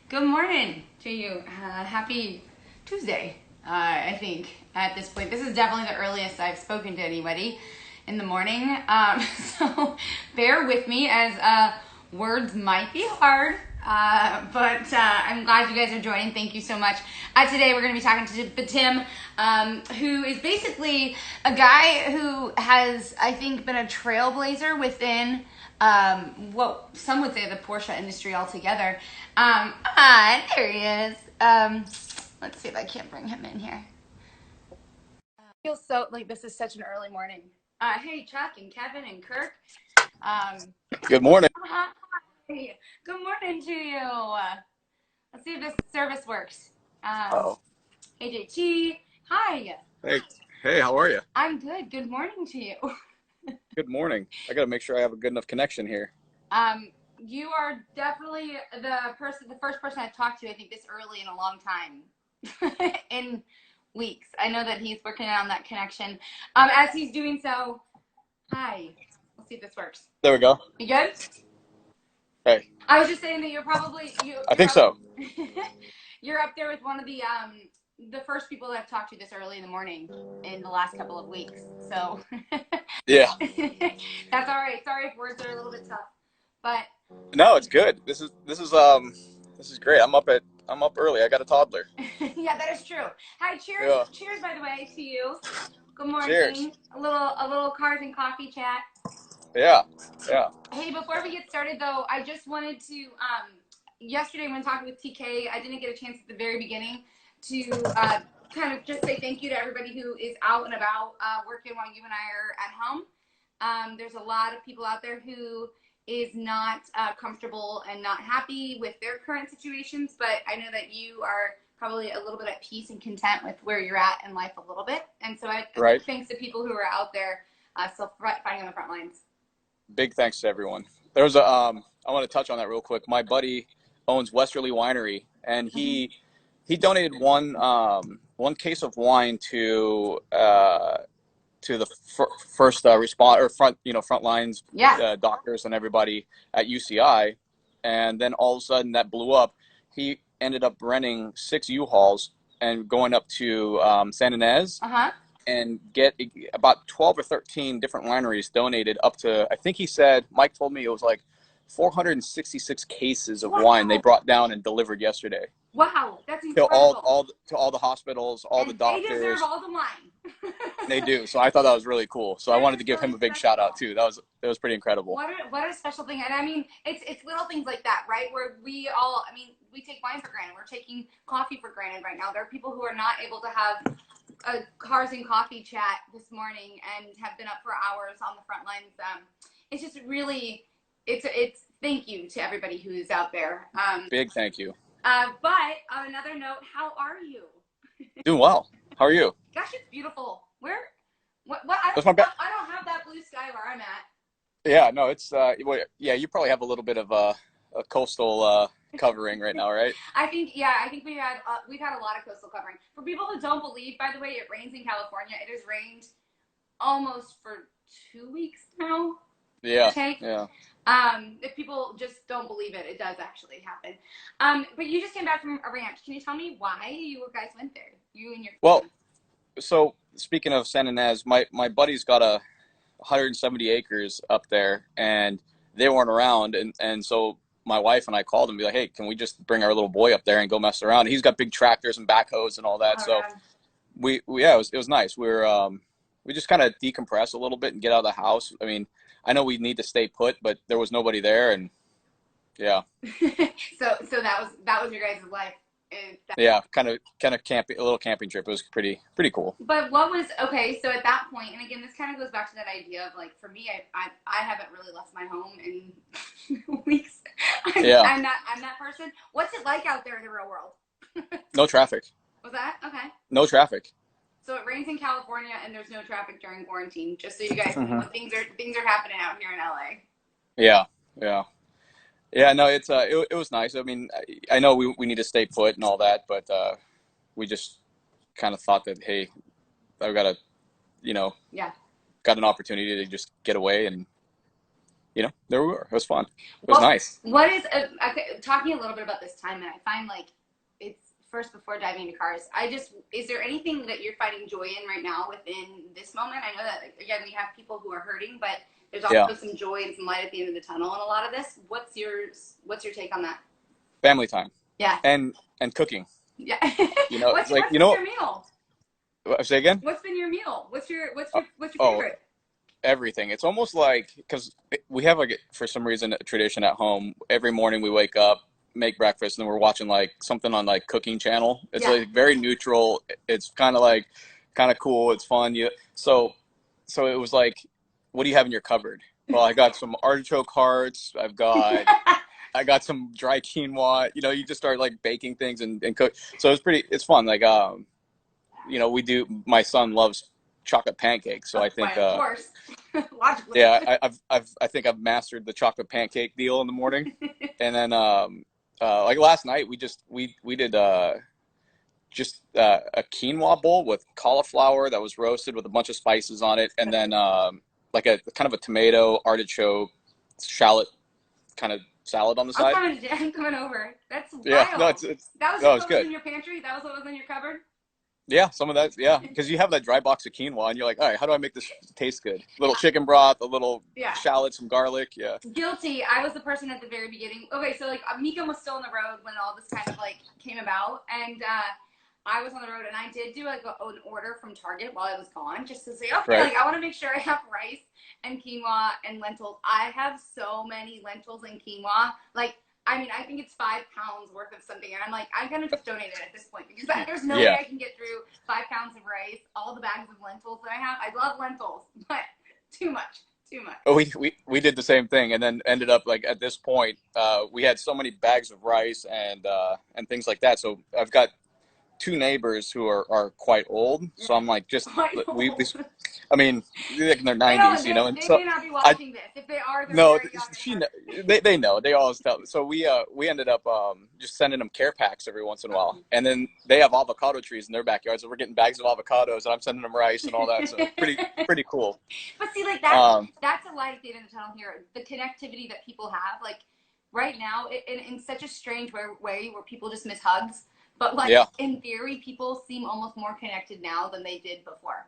Good morning to you. Happy Tuesday, I think, at this point. This is definitely the earliest I've spoken to anybody in the morning. So bear with me as words might be hard, but I'm glad you guys are joining. Thank you so much. Today we're going to be talking to Betim, who is basically a guy who has, I think, been a trailblazer within what some would say the Porsche industry altogether. There he is. Let's see if I can't bring him in here. Feels so like this is such an early morning. Hey, Chuck and Kevin and Kirk. Um, Good morning. Hi. Good morning to you. Let's see if this service works. Oh, AJT. Hi. hey, hey, how are you? I'm good. Good morning to you. Good morning. I got to make sure I have a good enough connection here. You are definitely the first person I've talked to, I think, this early in a long time, in weeks. I know that he's working on that connection. As he's doing so, hi. Let's see if this works. There we go. You good? Hey, I was just saying that you're probably I you're think up, so. you're up there with one of the first people that I've talked to this early in the morning in the last couple of weeks. So Yeah. that's all right. Sorry if words are a little bit tough, but No, it's good. This is great. I'm up early. I got a toddler. yeah, that is true. Hi, cheers, Yeah. cheers, by the way, to you. Good Cheers. morning. A little cars and coffee chat. Yeah. Yeah. Hey, before we get started though, I just wanted to yesterday when talking with TK, I didn't get a chance at the very beginning to kind of just say thank you to everybody who is out and about working while you and I are at home. There's a lot of people out there who is not comfortable and not happy with their current situations, but I know that you are probably a little bit at peace and content with where you're at in life a little bit. And so I Right. thanks to people who are out there still fighting on the front lines. Big thanks to everyone. There's a I want to touch on that real quick. My buddy owns Westerly Winery, and Mm-hmm. he donated one case of wine to the first respond or front lines Yeah. doctors and everybody at UCI, and then all of a sudden that blew up. He ended up renting 6 U-Hauls and going up to San Ynez Uh-huh. and get about 12 or 13 different wineries donated up to, I think he said, Mike told me it was like 466 cases of wine they Wow. brought down and delivered yesterday Wow. That's to incredible. all the hospitals, all the And they deserve doctors. all the wine. They do. So I thought that was really cool. So I That wanted is to give him really a big shout out special. too. That was pretty incredible. What a special thing. And I mean, it's little things like that, right? Where we all, I mean, we take wine for granted. We're taking coffee for granted right now. There are people who are not able to have a cars and coffee chat this morning and have been up for hours on the front lines. It's just really, it's thank you to everybody who is out there. Big thank you. But on another note, how are you? Doing well. How are you? Gosh, it's beautiful. Where? What? I That's don't. my bad. I don't have that blue sky where I'm at. Yeah, no, it's well, yeah, you probably have a little bit of a coastal covering right now, right? I think. Yeah, I think we've had a lot of coastal covering. For people who don't believe, by the way, it rains in California. It has rained almost for 2 weeks now. Yeah. Take. Yeah. If people just don't believe it, it does actually happen. But you just came back from a ranch. Can you tell me why you guys went there? You and your Well, family. so speaking of San Ynez, my buddy's got 170 acres up there, and they weren't around, and so my wife and I called him and be like, hey, can we just bring our little boy up there and go mess around? And he's got big tractors and backhoes and all that. Oh So god. we yeah, it was nice. We just kind of decompress a little bit and get out of the house. I mean, I know we need to stay put, but there was nobody there, and yeah, So that was your guys' life. yeah, kind of camping, a little camping trip. It was pretty cool. But what was okay? So at that point, and again, this kind of goes back to that idea of like for me, I haven't really left my home in weeks. Yeah, I'm that person. What's it like out there in the real world? no traffic, Was that okay? no traffic. So it rains in California and there's no traffic during quarantine. Just so you guys know, Hmm. things are happening out here in LA. Yeah, yeah, yeah. No, it was nice. I mean, I know we need to stay put and all that, but we just kind of thought that, hey, I've got a, you know, Yeah. got an opportunity to just get away and there we were. It was fun. It was Well, nice. what is talking a little bit about this time, and I find like it's first before diving into cars. Is there anything that you're finding joy in right now within this moment? I know that like, again we have people who are hurting, but there's Yeah. also some joy and some light at the end of the tunnel in a lot of this. What's your take on that? Family time. Yeah. And cooking. Yeah. It's like, what's been your meal? say again? What's been your meal? What's Uh, your oh, favorite? everything. It's almost like, because we have like, for some reason, a tradition at home. Every morning we wake up, make breakfast, and then we're watching like something on like cooking channel. It's Yeah. like very neutral. It's kind of cool. It's fun. So it was like, what do you have in your cupboard? Well, I got some artichoke hearts. I got some dry quinoa. You just start like baking things and cook. So it's fun. Like, my son loves chocolate pancakes. So I think, of course, logically. yeah, I think I've mastered the chocolate pancake deal in the morning. And then, like last night we did, just a quinoa bowl with cauliflower that was roasted with a bunch of spices on it. And then, like a kind of a tomato, artichoke, shallot kind of salad on the side. I'm coming over. That's wild. Yeah, no, that was no, what it's was good. in your pantry? That was what was in your cupboard? Yeah, some of that. Yeah, because you have that dry box of quinoa, and you're like, all right, how do I make this taste good? A little chicken broth, a little shallot, some garlic. Yeah. Guilty. I was the person at the very beginning. Okay, so like Mika was still on the road when all this kind of like came about, and I was on the road, and I did do like an order from Target while I was gone, just to say, okay, like I want to make sure I have rice and quinoa and lentils. I have so many lentils and quinoa, like. I mean, I think it's 5 pounds worth of something, and I'm like, I'm gonna just donate it at this point because there's no way I can get through 5 pounds of rice, all the bags of lentils that I have. I love lentils, but too much. Oh, we did the same thing, and then ended up like at this point, we had so many bags of rice and things like that. So I've got 2 neighbors who are quite old. So I'm like, I mean, like in their 90s, they and may so not be watching this. If they are, they're no, very young. they know. They always tell. So we ended up just sending them care packs every once in a while, and then they have avocado trees in their backyard, so we're getting bags of avocados, and I'm sending them rice and all that. So pretty cool. But see, like that's a light at the end of the tunnel here. The connectivity that people have, like right now, in such a strange way where people just miss hugs. But like in theory, people seem almost more connected now than they did before,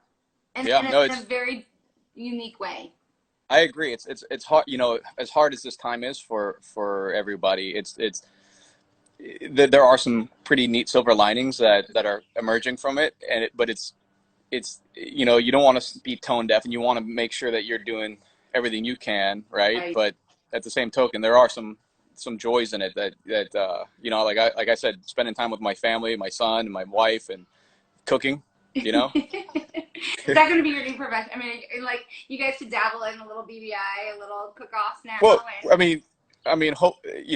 and in a very unique way. I agree. It's hard. As hard as this time is for everybody, there are some pretty neat silver linings that are emerging from it, but it's you don't want to be tone deaf, and you want to make sure that you're doing everything you can, right? But at the same token, there are some joys in it that like I said, spending time with my family, my son, and my wife, and cooking. Is that going to be your new profession? I mean, like you guys should dabble in a little BBI, a little cook-offs now. Well, I mean, we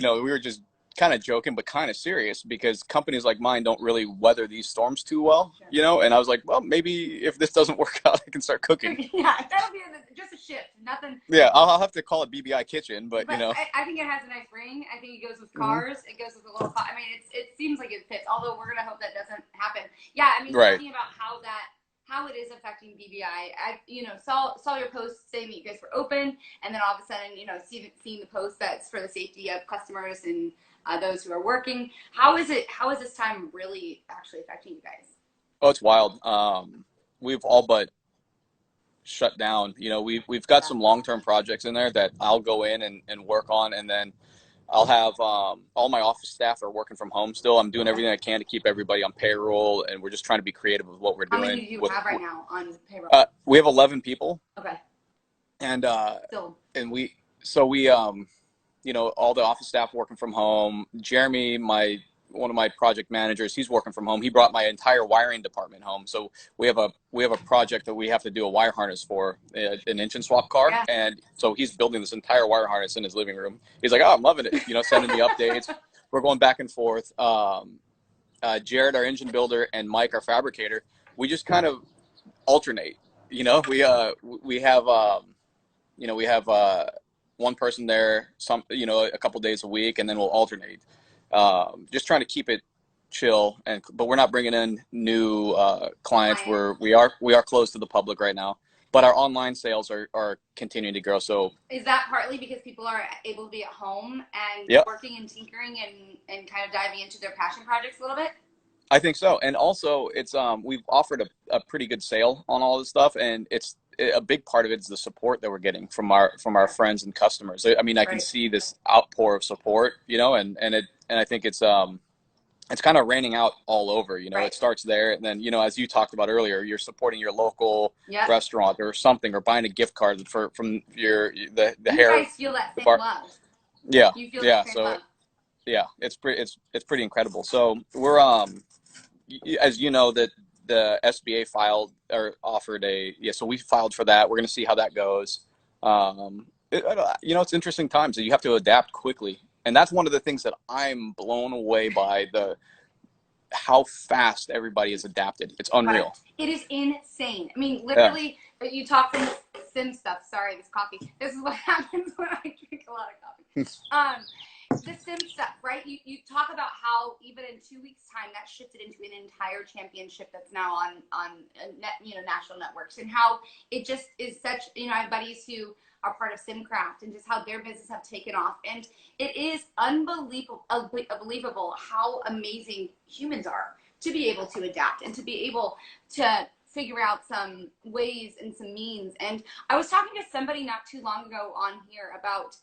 were just kind of joking, but kind of serious, because companies like mine don't really weather these storms too well, and I was like, well, maybe if this doesn't work out, I can start cooking. Yeah, that'll be just a shift. Nothing. Yeah, I'll have to call it BBI Kitchen, but I think it has a nice ring. I think it goes with cars. Mm-hmm. It goes with a little. I mean, it seems like it fits. Although we're gonna hope that doesn't happen. Yeah, I mean, talking about how it is affecting BBI. I saw your post saying that you guys were open, and then all of a sudden, seeing the post that's for the safety of customers and those who are working. How is this time really actually affecting you guys? Oh, it's wild. We've all but shut down. We've got some long-term projects in there that I'll go in and work on, and then I'll have all my office staff are working from home still. I'm doing everything I can to keep everybody on payroll, and we're just trying to be creative with what we're doing. How many do you have right now on payroll? We have 11 people. Okay. And all the office staff working from home. Jeremy, one of my project managers, he's working from home. He brought my entire wiring department home. So we have a project that we have to do a wire harness for, an engine swap car. Yeah. And so he's building this entire wire harness in his living room. He's like, oh, I'm loving it. Sending me updates. We're going back and forth. Jared, our engine builder, and Mike, our fabricator, we just kind of alternate. We have one person there, a couple days a week, and then we'll alternate. Just trying to keep it chill, but we're not bringing in new clients. We are closed to the public right now. but our online sales are continuing to grow. So is that partly because people are able to be at home and yep, working and tinkering and kind of diving into their passion projects a little bit? I think so. And also it's we've offered a pretty good sale on all this stuff, and it's a big part of it is the support that we're getting from our friends and customers. I mean, I can Right. see this outpour of support, you know, and I think it's kind of raining out all over, you know. Right. It starts there, and then, you know, as you talked about earlier, you're supporting your local Yep. restaurant or something, or buying a gift card from the You hair. guys feel that same love. Yeah, You feel yeah. that same So love. yeah, it's pretty incredible. So we're as you know, that the SBA filed or offered so we filed for that. We're going to see how that goes. You know, it's interesting times that you have to adapt quickly, and that's one of the things that I'm blown away by, the how fast everybody has adapted. It's unreal. It is insane. I mean, Yeah. literally, you talk from sim stuff. Sorry, this coffee. This is what happens when I drink a lot of coffee. The sim stuff, right? You talk about how even in 2 weeks' time that shifted into an entire championship that's now on national networks, and how it just is such, you know, I have buddies who are part of Simcraft and just how their business have taken off, and it is unbelievable how amazing humans are to be able to adapt and to be able to figure out some ways and some means. And I was talking to somebody not too long ago on here about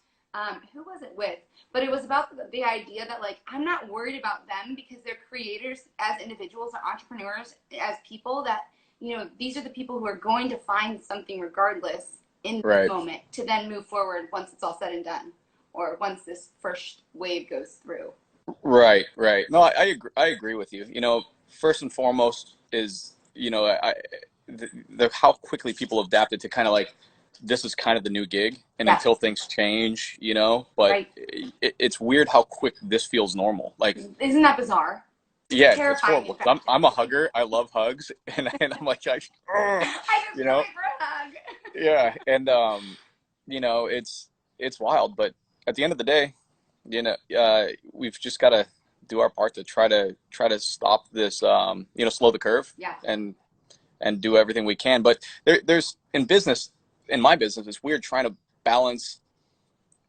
who was it with? But it was about the idea that, like, I'm not worried about them because they're creators as individuals, or entrepreneurs as people, that, you know, these are the people who are going to find something regardless in the moment to then move forward once it's all said and done, or once this first wave goes through. Right. No, I agree with you. You know, first and foremost is, you know, the how quickly people adapted to kind of like, this is kind of the new gig, and until things change, you know, but it's weird how quick this feels normal. Like, isn't that bizarre? Yeah, it's horrible. I'm a hugger. I love hugs, and I'm like, I just you know, for a hug. yeah, and you know, it's wild, but at the end of the day, you know, we've just got to do our part to try to stop this, you know, slow the curve, and do everything we can. But there's in business, in my business, it's weird trying to balance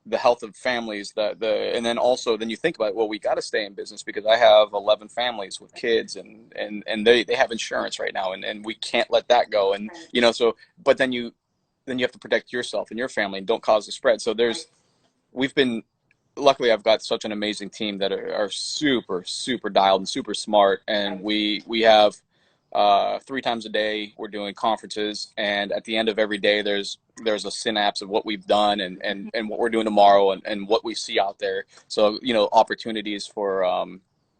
the health of families, and then also then you think about, well, we got to stay in business because I have 11 families with kids, and they have insurance right now, and we can't let that go. And you know, so but then you have to protect yourself and your family and don't cause the spread. So we've been, luckily I've got such an amazing team that are super dialed and super smart, and we have 3 times a day we're doing conferences, and at the end of every day there's a synapse of what we've done, and what we're doing tomorrow, and what we see out there. So, you know, opportunities for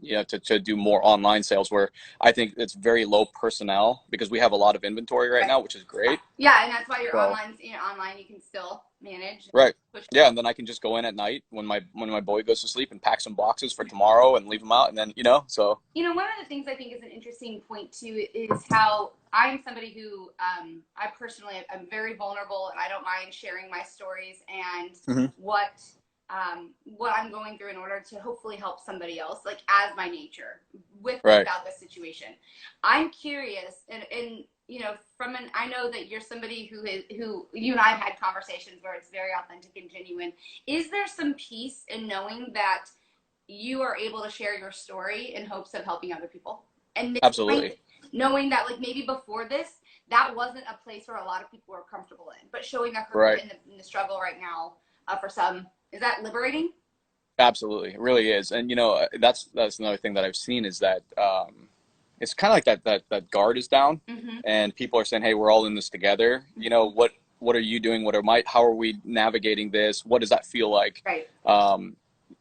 you know, to do more online sales, where I think it's very low personnel because we have a lot of inventory right now, which is great. Yeah, and that's why you're online you can still manage. Right. Yeah, and then I can just go in at night when my boy goes to sleep and pack some boxes for tomorrow and leave them out, and then, you know, so. You know, one of the things I think is an interesting point too is how I'm somebody who I personally am very vulnerable, and I don't mind sharing my stories and what I'm going through in order to hopefully help somebody else, like as my nature, with or without this situation. I'm curious, and you know, I know that you're somebody who you and I have had conversations where it's very authentic and genuine. Is there some peace in knowing that you are able to share your story in hopes of helping other people? And absolutely, knowing that, like, maybe before this, that wasn't a place where a lot of people were comfortable in, but showing the hurt and the struggle right now, for some, is that liberating? Absolutely, it really is. And you know, that's another thing that I've seen is that it's kind of like that guard is down, and people are saying, hey, we're all in this together. You know, what are you doing? How are we navigating this? What does that feel like? Right.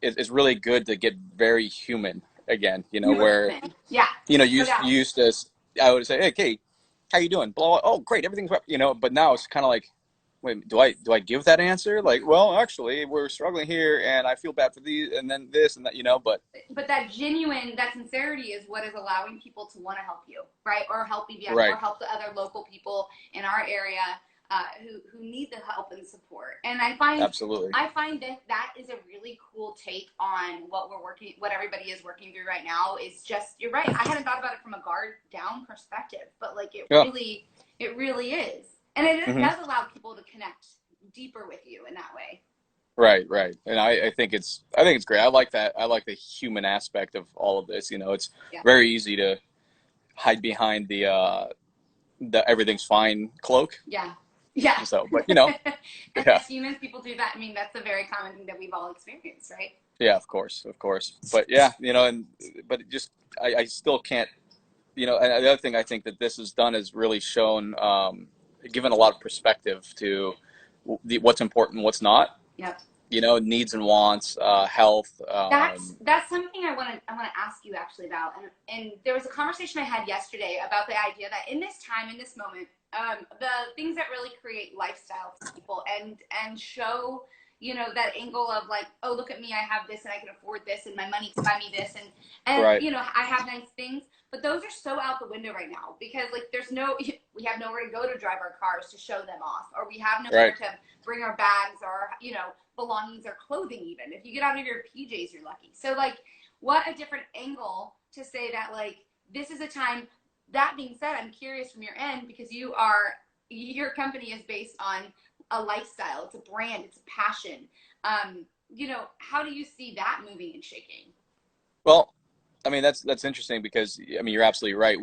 It's really good to get very human again, you know, where, you know, you used to, I would say, hey, Kate, how you doing? Blah, oh, great, everything's, you know, but now it's kind of like, wait, do I give that answer? Like, well, actually, we're struggling here, and I feel bad for these, and then this and that, you know, but that sincerity is what is allowing people to want to help you, right? Or help BBI, or help the other local people in our area who need the help and support. And I find that is a really cool take on what everybody is working through right now. Is just, you're right. I hadn't thought about it from a guard down perspective, but like it really is. And it Hmm. does allow people to connect deeper with you in that way. Right, right. And I think it's great. I like that. I like the human aspect of all of this. You know, it's Yeah. very easy to hide behind the everything's fine cloak. Yeah. Yeah. So, but you know, And yeah, as humans, people do that. I mean, that's a very common thing that we've all experienced, right? yeah, of course, of course. But yeah, you know, but it just I still can't. You know, and the other thing I think that this has done is really shown, given a lot of perspective to what's important, what's not. Yep. You know, needs and wants, health. That's something I want to ask you actually about. And there was a conversation I had yesterday about the idea that in this time, in this moment, the things that really create lifestyle for people and show, that angle of like, oh, look at me, I have this and I can afford this and my money can buy me this and Right. I have nice things. But those are so out the window right now because like we have nowhere to go to drive our cars to show them off, or we have nowhere Right. to bring our bags or belongings or clothing. Even if you get out of your PJs, you're lucky. So like, what a different angle to say that like this is a time. That being said, I'm curious from your end because your company is based on a lifestyle. It's a brand. It's a passion. How do you see that moving and shaking? Well, I mean that's interesting because I mean you're absolutely right.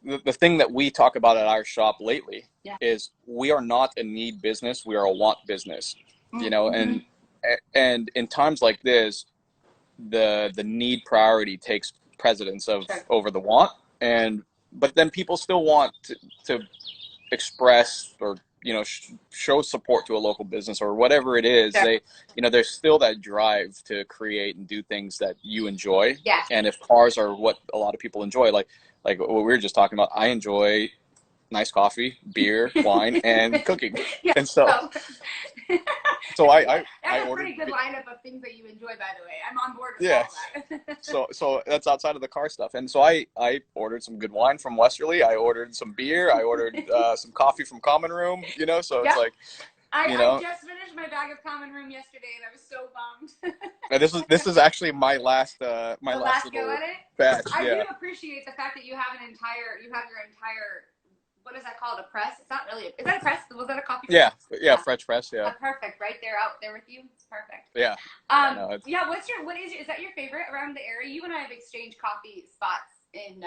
The thing that we talk about at our shop lately Yeah. is we are not a need business, we are a want business. You know, Mm-hmm. and in times like this, the need priority takes precedence of Sure. over the want, and but then people still want to express or show support to a local business or whatever it is. Sure. They there's still that drive to create and do things that you enjoy. Yeah. And if cars are what a lot of people enjoy, like what we were just talking about, I enjoy nice coffee, beer, wine, and cooking. Yeah. And so So, so I that's a ordered pretty good lineup of things that you enjoy, by the way. I'm on board with yeah. all that. So that's outside of the car stuff. And so I ordered some good wine from Westerly. I ordered some beer. I ordered some coffee from Common Room. So it's Yep. like I just finished my bag of Common Room yesterday, and I was so bummed. this is actually my last The last go little at it. batch. I do Yeah. appreciate the fact that you have your entire, what is that called? A press? It's not really. Is that a press? Was that a coffee press? Yeah. French press. Yeah. Perfect. Right there, out there with you. It's perfect. Yeah. No, Yeah. Is that your favorite around the area? You and I have exchanged coffee spots in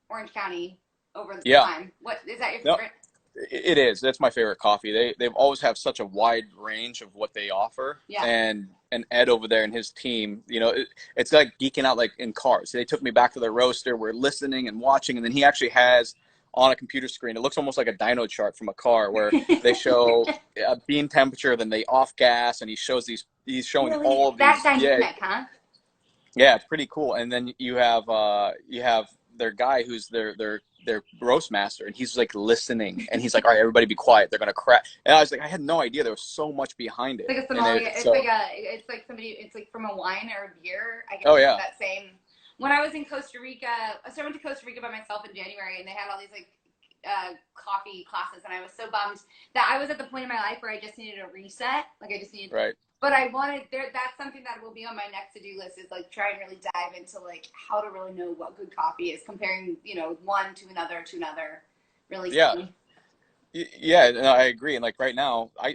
Orange County over the time. What is that your favorite? No, it is. That's my favorite coffee. They've always have such a wide range of what they offer. Yeah. And Ed over there and his team, it's like geeking out like in cars. They took me back to their roaster. We're listening and watching, and then he actually has on a computer screen. It looks almost like a dyno chart from a car where they show bean temperature, then they off gas, and he shows these. He's showing really? all of That these. dynamic, huh? Yeah, it's pretty cool. And then you have their guy who's their roast master, and he's like listening, and he's like, all right, everybody be quiet, they're gonna crack. And I was like, I had no idea there was so much behind it. It's like a sommelier. It's like from a wine or a beer. I guess. Oh yeah. That same. When I was in Costa Rica, so I went to Costa Rica by myself in January, and they had all these like coffee classes, and I was so bummed that I was at the point in my life where I just needed a reset. Like I just needed. Right. But I wanted that's something that will be on my next to-do list is like try and really dive into like how to really know what good coffee is, comparing one to another really. Yeah. Yeah, no, I agree. And like right now, I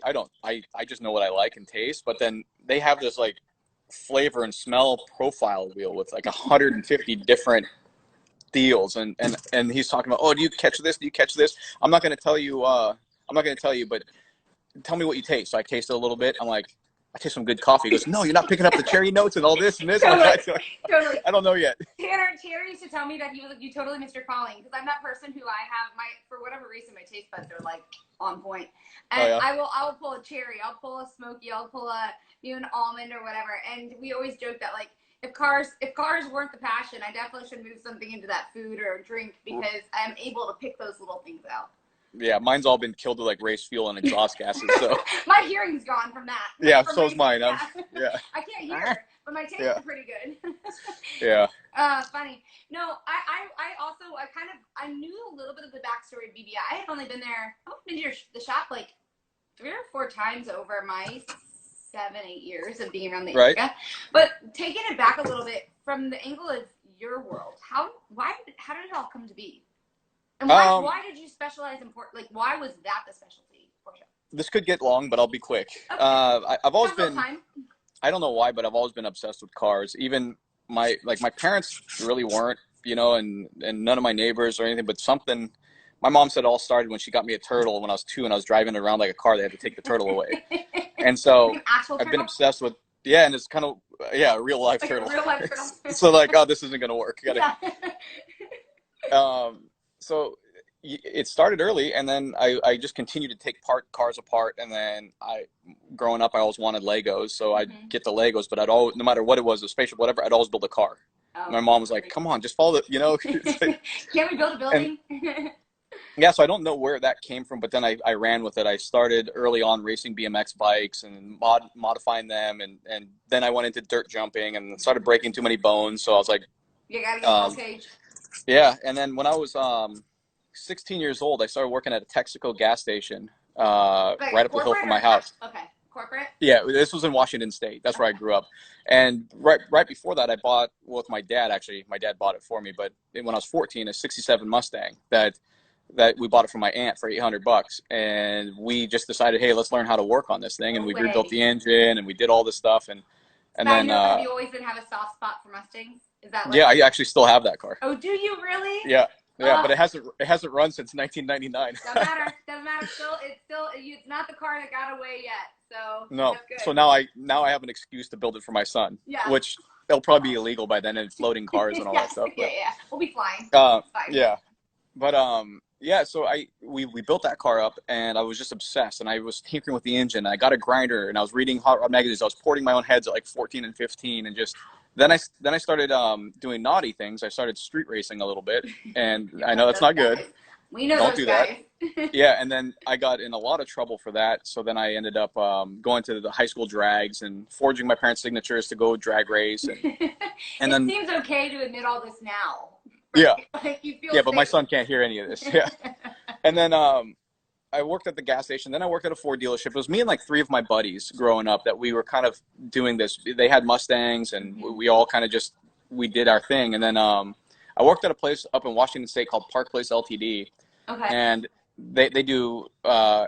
just know what I like and taste, but then they have this like flavor and smell profile wheel with like 150 different deals, and he's talking about, oh, do you catch this? Do you catch this? I'm not going to tell you, but tell me what you taste. So I tasted a little bit. I'm like, I taste some good coffee. He goes, no, you're not picking up the cherry notes and all this and this. Totally. I don't know yet. Tanner used to tell me that he was like, you totally missed your calling, because I'm that person who for whatever reason, my taste buds are like on point. And I will pull a cherry, I'll pull a smoky, I'll pull an almond or whatever. And we always joke that like, if cars weren't the passion, I definitely should move something into that food or drink, because I'm able to pick those little things out. Yeah, mine's all been killed with like race fuel and exhaust gases. So my hearing's gone from that. Yeah, so's mine. Yeah. I can't hear, but my taste is pretty good. Yeah. Funny. No, I knew a little bit of the backstory of BBI. I had only been there. I've been to the shop like 3 or 4 times over my 7-8 years of being around the area. But taking it back a little bit from the angle of your world, how did it all come to be? And why did you specialize in Porsche? Like, why was that the specialty Porsche? This could get long, but I'll be quick. Okay. I've always been, Time. I don't know why, but I've always been obsessed with cars. Even my parents really weren't, and none of my neighbors or anything, but something, my mom said it all started when she got me a turtle when I was 2 and I was driving it around like a car. They had to take the turtle away. And so like an actual I've turtle? been obsessed with, yeah, and it's kind of, yeah, a real life turtle. A real life turtle. So like, oh, this isn't going to work. So it started early, and then I just continued to take cars apart. And then growing up, I always wanted Legos, so I'd get the Legos, but no matter what it was, a spaceship, whatever, I'd always build a car. Oh, my mom was like, "Come on, just follow the, Can't we build a building?" Yeah, so I don't know where that came from, but then I ran with it. I started early on racing BMX bikes and modifying them, and then I went into dirt jumping and started breaking too many bones. So I was like, "You gotta get full cage." Yeah, and then when I was 16 years old, I started working at a Texaco gas station right up the hill from my house. Okay, corporate? Yeah, this was in Washington State. That's where I grew up. And right before that, I bought, with my dad, actually. My dad bought it for me. But when I was 14, a 67 Mustang that we bought it from my aunt for $800. And we just decided, hey, let's learn how to work on this thing. And we rebuilt the engine, and we did all this stuff. And then have you always been have a soft spot for Mustangs? Is that yeah, I actually still have that car. Oh, do you really? Yeah. Yeah, but it hasn't run since 1999. Doesn't matter. It's not the car that got away yet. So no. That's good. So now I have an excuse to build it for my son. Yeah. Which it'll probably be illegal by then, and floating cars and all that stuff. But, yeah. We'll be flying. Yeah. But yeah. So we built that car up, and I was just obsessed, and I was tinkering with the engine. I got a grinder, and I was reading hot rod magazines. I was porting my own heads at like 14 and 15, and just. Then I started doing naughty things. I started street racing a little bit, and I know that's not good. We know Don't those do guys. that. Yeah, and then I got in a lot of trouble for that. So then I ended up going to the high school drags and forging my parents' signatures to go drag race. And then, it seems okay to admit all this now. Right? Yeah. Like you feel yeah, but my son can't hear any of this. Yeah. And then I worked at the gas station. Then I worked at a Ford dealership. It was me and like 3 of my buddies growing up that we were kind of doing this. They had Mustangs, and we all kind of we did our thing. And then I worked at a place up in Washington State called Park Place Ltd. Okay. And they do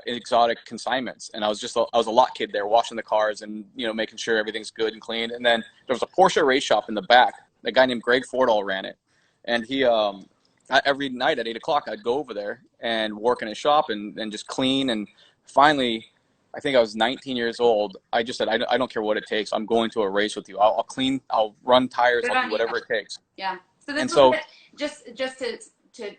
exotic consignments. And I was a lot kid there, washing the cars and making sure everything's good and clean. And then there was a Porsche race shop in the back. A guy named Greg Fordall ran it, and he every night at 8 o'clock, I'd go over there and work in his shop and just clean. And finally, I think I was 19 years old. I just said, I don't care what it takes. I'm going to a race with you. I'll clean, I'll run tires, I'll do whatever it takes. Yeah. So just to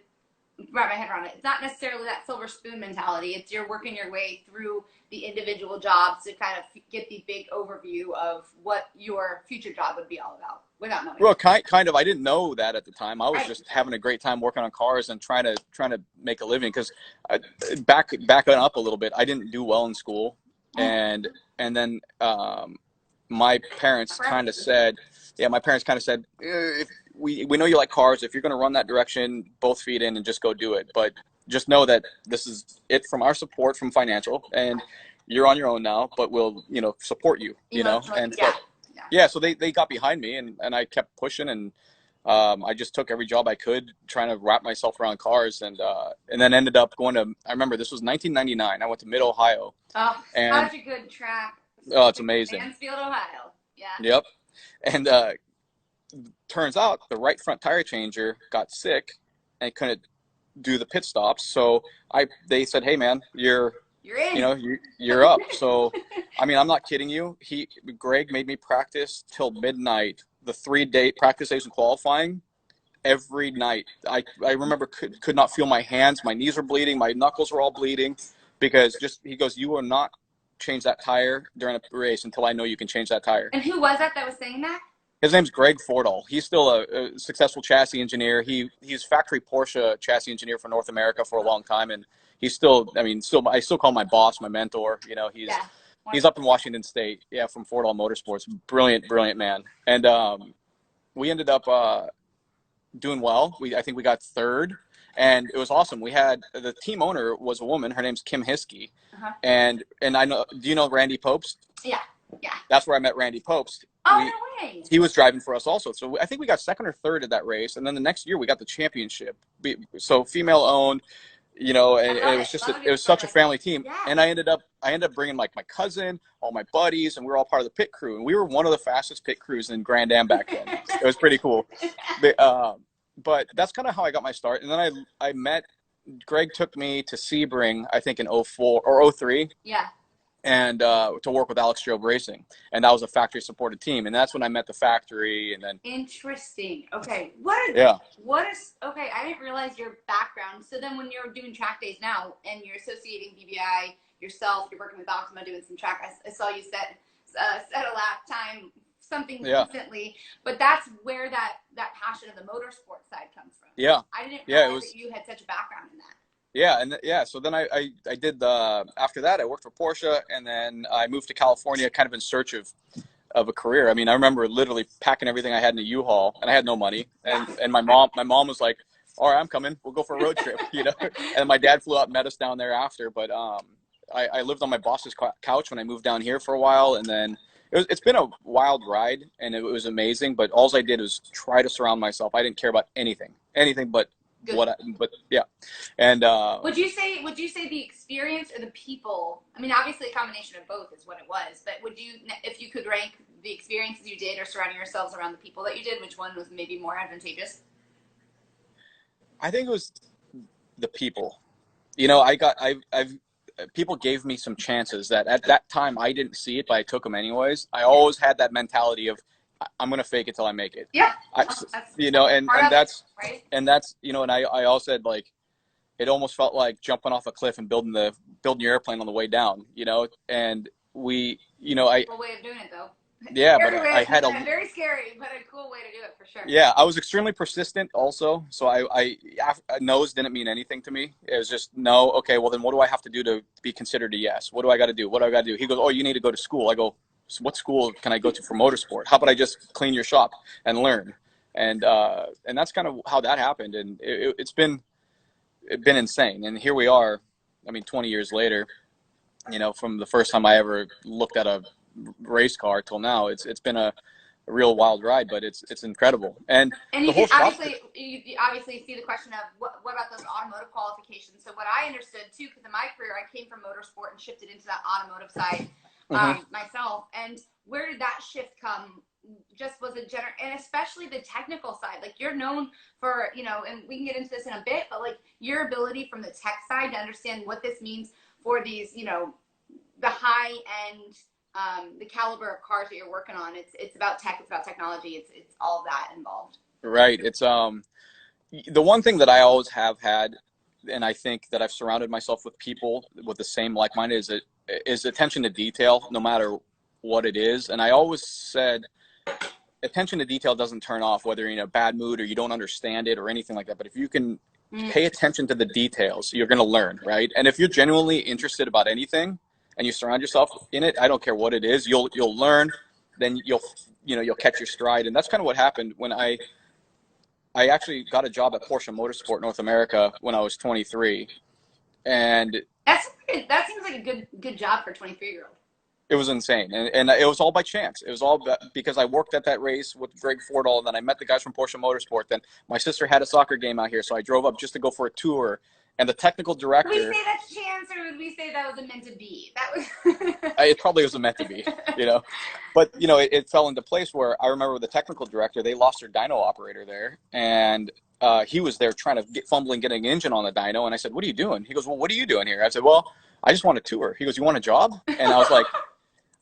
wrap my head around it, it's not necessarily that silver spoon mentality. It's you're working your way through the individual jobs to kind of get the big overview of what your future job would be all about without knowing. Well, kind of. I didn't know that at the time. I was just having a great time working on cars and trying to make a living. Because backing up a little bit, I didn't do well in school, and then my parents kind of said, if we know you like cars. If you're going to run that direction, both feet in and just go do it. But just know that this is it from our support from financial, and you're on your own now, but we'll, support you, and so they got behind me, and I kept pushing, and I just took every job I could, trying to wrap myself around cars, and then ended up going to, I remember this was 1999. I went to Mid-Ohio. Oh, such a good track. Oh, it's amazing. Mansfield, Ohio. Yeah. Yep. And turns out the right front tire changer got sick and couldn't do the pit stops. So they said, hey man, you're in. You're up. So, I mean, I'm not kidding you. Greg made me practice till midnight, the 3-day practice days and qualifying every night. I remember could not feel my hands. My knees were bleeding. My knuckles were all bleeding because he goes, you will not change that tire during a race until I know you can change that tire. And who was that was saying that? His name's Greg Fordall. He's still a successful chassis engineer. He's factory Porsche chassis engineer for North America for a long time, and he's I still call him my boss, my mentor. He's up in Washington State, from Fordall Motorsports. Brilliant man. And we ended up doing well. I think we got 3rd, and it was awesome. We had the team owner was a woman. Her name's Kim Hiskey, and I know. Do you know Randy Popst? Yeah. That's where I met Randy Popst. Oh, no way. He was driving for us also. So I think we got second or third at that race. And then the next year we got the championship. So female owned, you know, and it was just, it was such a family team. Yeah. And I ended up bringing like my cousin, all my buddies, and we were all part of the pit crew. And we were one of the fastest pit crews in Grand Am back then. It was pretty cool. But that's kind of how I got my start. And then I met, Greg took me to Sebring, I think in 04 or 03. Yeah. And to work with Alex Job Racing, and that was a factory supported team, and that's when I met the factory. And then interesting. Okay, okay, I didn't realize your background. So then when you're doing track days now and you're associating BBI yourself, you're working with Optima doing some track, I saw you set a lap time something recently, but that's where that passion of the motorsport side comes from. I didn't realize that you had such a background in that. So then I did after that I worked for Porsche, and then I moved to California kind of in search of a career. I mean, I remember literally packing everything I had in a U-Haul, and I had no money, and my mom was like, all right, I'm coming, we'll go for a road trip, you know. And my dad flew out and met us down there after, but I lived on my boss's couch when I moved down here for a while, and then it's been a wild ride, and it was amazing, but all I did was try to surround myself. I didn't care about anything but good. And would you say the experience or the people? I mean, obviously a combination of both is what it was, but would you, if you could rank the experiences you did or surrounding yourselves around the people that you did, which one was maybe more advantageous? I think it was the people. You know, people gave me some chances that at that time I didn't see it, but I took them anyways. I always had that mentality of, I'm going to fake it till I make it. Yeah. You know, and that's, right? And that's, you know, and I also said, like, it almost felt like jumping off a cliff and building your airplane on the way down, you know, and we, you know, cool way of doing it though. Yeah, but I had very scary, but a cool way to do it for sure. Yeah, I was extremely persistent also. So I no's didn't mean anything to me. It was just no. Okay, well then what do I have to do to be considered a yes? What do I got to do? What do I got to do? He goes, oh, you need to go to school. I go, so what school can I go to for motorsport? How about I just clean your shop and learn? And that's kind of how that happened. And it's been insane. And here we are. I mean, 20 years later, you know, from the first time I ever looked at a race car till now, it's been a real wild ride, but it's incredible. And you can obviously see the question of what about those automotive qualifications. So what I understood too, because in my career I came from motorsport and shifted into that automotive side myself. And where did that shift come? Just was a and especially the technical side. Like, you're known for, you know, and we can get into this in a bit, but like your ability from the tech side to understand what this means for these, you know, the high end, the caliber of cars that you're working on. It's about tech, it's about technology, it's all of that involved. Right. It's the one thing that I always have had, and I think that I've surrounded myself with people with the same like-minded, is attention to detail, no matter what it is. And I always said, attention to detail doesn't turn off whether you're in a bad mood or you don't understand it or anything like that. But if you can pay attention to the details, you're going to learn, right? And if you're genuinely interested about anything and you surround yourself in it, I don't care what it is, you'll learn, then you'll catch your stride. And that's kind of what happened when I actually got a job at Porsche Motorsport North America when I was 23. And that seems like a good job for a 23-year-old. It was insane. And it was all by chance. It was all because I worked at that race with Greg Fordall, and then I met the guys from Porsche Motorsport. Then my sister had a soccer game out here, so I drove up just to go for a tour. And the technical director... Would we say that's chance, or would we say that was a meant to be? That was... It probably was a meant to be, you know. But, you know, it fell into place where I remember the technical director, they lost their dyno operator there. And he was there trying to fumbling getting an engine on the dyno. And I said, what are you doing? He goes, well, what are you doing here? I said, well, I just want a tour. He goes, you want a job? And I was like...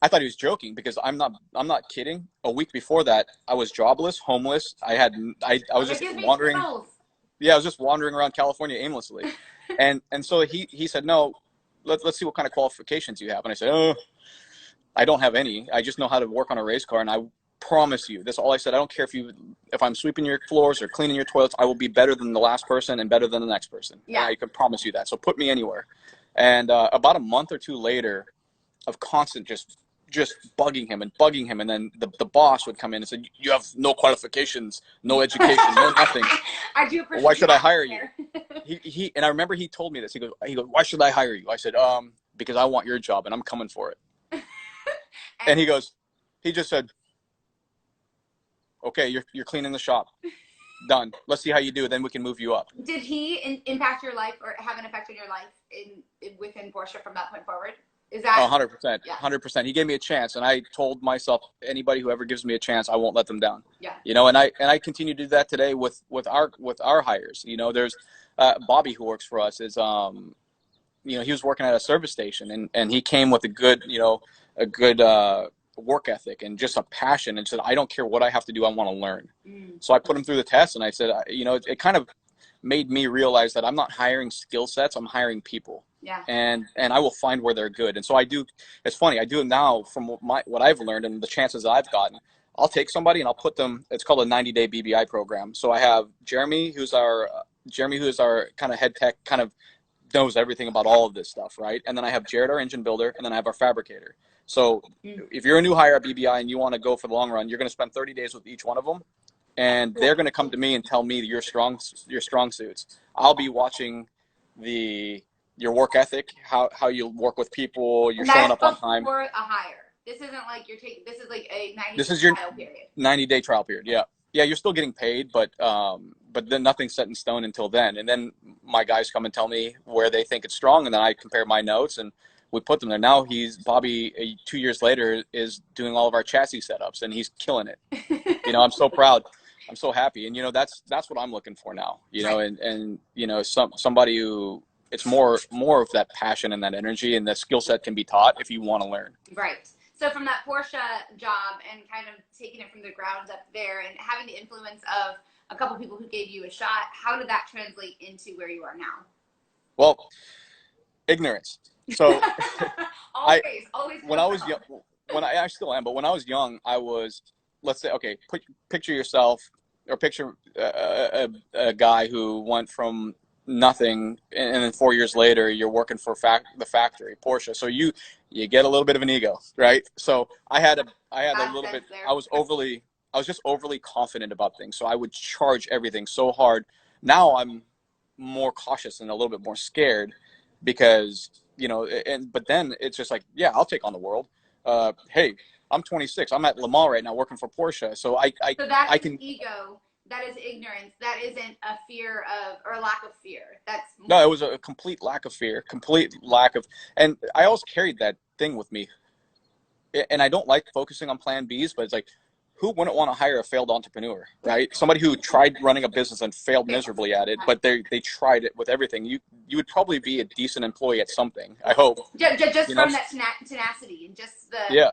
I thought he was joking, because I'm not kidding. A week before that, I was jobless, homeless. I was just wandering. Yeah, I was just wandering around California aimlessly. And so he said, no, let's see what kind of qualifications you have. And I said, oh, I don't have any. I just know how to work on a race car. And I promise you, that's all I said. I don't care if I'm sweeping your floors or cleaning your toilets, I will be better than the last person and better than the next person. Yeah. I can promise you that. So put me anywhere. And about a month or two later of constant just bugging him, and then the boss would come in and say, you have no qualifications, no education, no nothing. I do appreciate. Why should I hire you? He and I remember he told me this. He goes, why should I hire you? I said, because I want your job and I'm coming for it. And he just said, Okay, you're cleaning the shop. Done. Let's see how you do. Then we can move you up. Did he impact your life or have an effect on your life within Porsche from that point forward? Is that 100%? 100%. He gave me a chance, and I told myself, anybody who ever gives me a chance, I won't let them down. Yeah. You know, and I continue to do that today with our hires. You know, there's Bobby who works for us is you know, he was working at a service station, and he came with a good work ethic and just a passion, and said, I don't care what I have to do, I want to learn. So I put him through the test, and I said, you know, it kind of made me realize that I'm not hiring skill sets, I'm hiring people. Yeah. And I will find where they're good. And so I do. It's funny, I do it now from what I've learned and the chances that I've gotten. I'll take somebody and I'll put them, it's called a 90-day BBI program. So I have Jeremy, who's our kind of head tech, kind of knows everything about all of this stuff, right? And then I have Jared, our engine builder, and then I have our fabricator. So if you're a new hire at BBI and you want to go for the long run, you're going to spend 30 days with each one of them, and they're going to come to me and tell me your strong suits. I'll be watching your work ethic, how you work with people, you're showing up on time. Before a hire. This isn't like this is like a 90-day trial period. 90-day trial period. Yeah. Yeah, you're still getting paid, but then nothing's set in stone until then. And then my guys come and tell me where they think it's strong, and then I compare my notes and we put them there. Now Bobby 2 years later is doing all of our chassis setups, and he's killing it. You know, I'm so proud. I'm so happy. And you know, that's what I'm looking for now. You know, and you know, somebody who, it's more of that passion and that energy, and the skill set can be taught if you want to learn. Right. So from that Porsche job and kind of taking it from the ground up there and having the influence of a couple people who gave you a shot, how did that translate into where you are now? Well, ignorance. So always when I was young, I still am, but when I was young, I was, let's say, okay, picture yourself, or picture a guy who went from nothing, and then 4 years later you're working for the factory, Porsche. So you get a little bit of an ego, right? So I had a little bit. I was just overly confident about things, so I would charge everything so hard. Now I'm more cautious and a little bit more scared, because you know, but then it's just like, yeah, I'll take on the world. Hey, I'm 26. I'm at Le Mans right now working for Porsche, so I can. Ego. That is ignorance. That isn't a fear of, or a lack of fear. No, it was a complete lack of fear, and I always carried that thing with me. And I don't like focusing on plan Bs, but it's like, who wouldn't want to hire a failed entrepreneur, right? Somebody who tried running a business and failed miserably at it, but they tried it with everything. You would probably be a decent employee at something, I hope. Just from that tenacity and just the yeah.